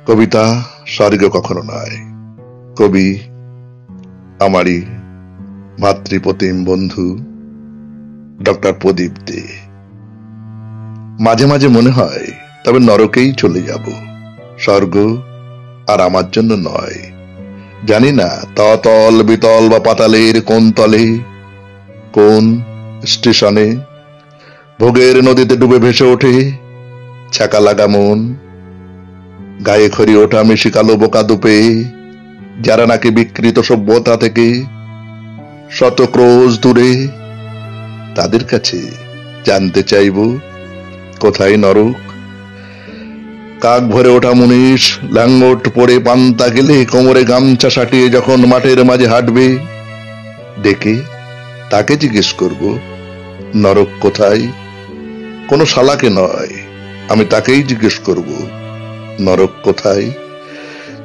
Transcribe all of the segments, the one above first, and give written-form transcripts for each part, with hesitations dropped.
কবিতা স্বর্গ কখনো নয়। কবি আমারই ভাতৃপ্রতিম বন্ধু ডক্টর প্রদীপ দে। মাঝে মাঝে মনে হয় তবে নরকেই চলে যাব, স্বর্গ আর আমার জন্য নয়। জানি না তল বিতল বা পাতালের কোন তলে, কোন স্টেশনে ভোগের নদীতে ডুবে ভেসে ওঠে ছ্যাঁকা লাগা মন। গায়ে খড়ি ওঠা মিশি কালো বোকা দুপে, যারা নাকি বিকৃত সভ্যতা থেকে শত ক্রোশ দূরে। তাদের কাছে জানতে চাইব কোথায় নরক। কাক ভরে ওঠা মুনিশ ল্যাঙ্গট পরে পান্তা গেলে কোমরে গামছা সাটিয়ে যখন মাঠের মাঝে হাঁটবে, ডেকে তাকে জিজ্ঞেস করব নরক কোথায়। কোনো শালাকে নয়, আমি তাকেই জিজ্ঞেস করব নরক কোথায়।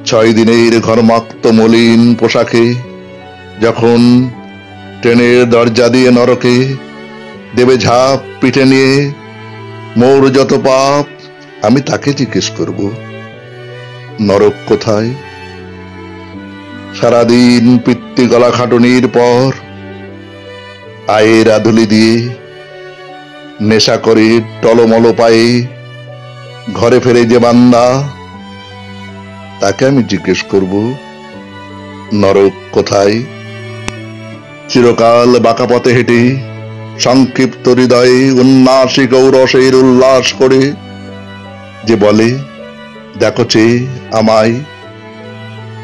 6 দিনের ঘর্মাক্ত মলিন পোশাকে যখন ট্রেনের দরজা দিয়ে নরকে দেবে ঝাঁপ পিঠে নিয়ে মোর যত পাপ, আমি তাকে জিজ্ঞেস করব নরক কোথায়। সারাদিন পিত্তি গলা খাটুনির পর আয়ের আধুলি দিয়ে নেশা করে টলমল পায়ে ঘরে ফেরে যে বান্দা, তাকে আমি জিজ্ঞেস করব নরক কোথায়। চিরকাল বাঁকা পথে হেঁটে সংক্ষিপ্ত হৃদয়ে উন্নাসিক ঔরসের উল্লাস করে যে বলে দেখো চেয়ে আমায়,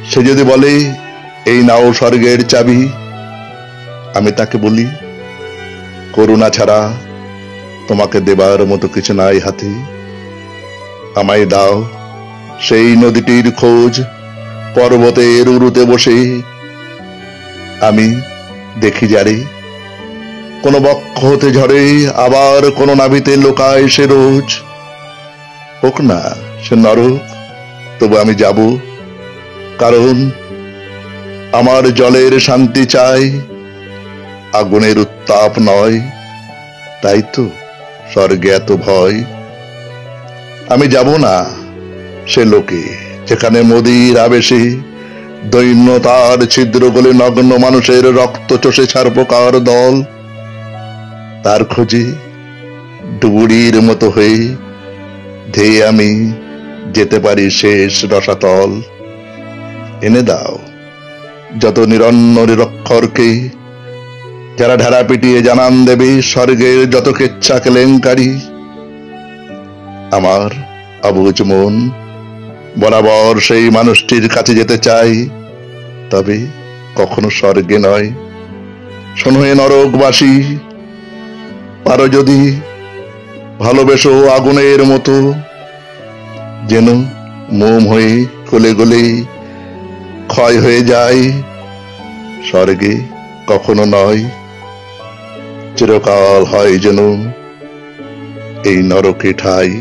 সে যদি বলে এই নাও স্বর্গের চাবি, আমি তাকে বলি করুণা ছাড়া তোমাকে দেবার মতো কিছু নাই হাতে। আমায় দাও সেই নদীটির খোঁজ পর্বতের উরুতে বসে, আমি দেখি যারে কোন বক্ষ হতে ঝরে আবার কোন নাভিতে লোকায় সে রোজ। হোক না সে নরক, তবু আমি যাব, কারণ আমার জলের শান্তি চাই, আগুনের উত্তাপ নয়। তাই তো স্বর্গে এত ভয়। আমি যাব না সে লোকে যেখানে মোদির আবেশে দৈন্যতার ছিদ্র গলে নগ্ন মানুষের রক্ত চষে ছারপোকার দল। তার খোঁজে ডুবুরির মতো হয়ে ধেয়ে আমি যেতে পারি শেষ রসাতল। এনে দাও যত নিরন্ন নিরক্ষরকে, যারা ঢেরা পিটিয়ে জানান দেবে স্বর্গের যত কেচ্ছা কেলেঙ্কারি। আমার অবুঝ মন বরাবর সেই মানুষটির কাছে যেতে চাই, তবে কখনো স্বর্গে নয়। শোনো হে নরকবাসী, পারো যদি ভালোবেসো আগুনের মতো, যেন মোম হয়ে গলে গলে ক্ষয় হয়ে যায়। স্বর্গে কখনো নয়, চিরকাল হয় যেন এই নরকে ঠাই।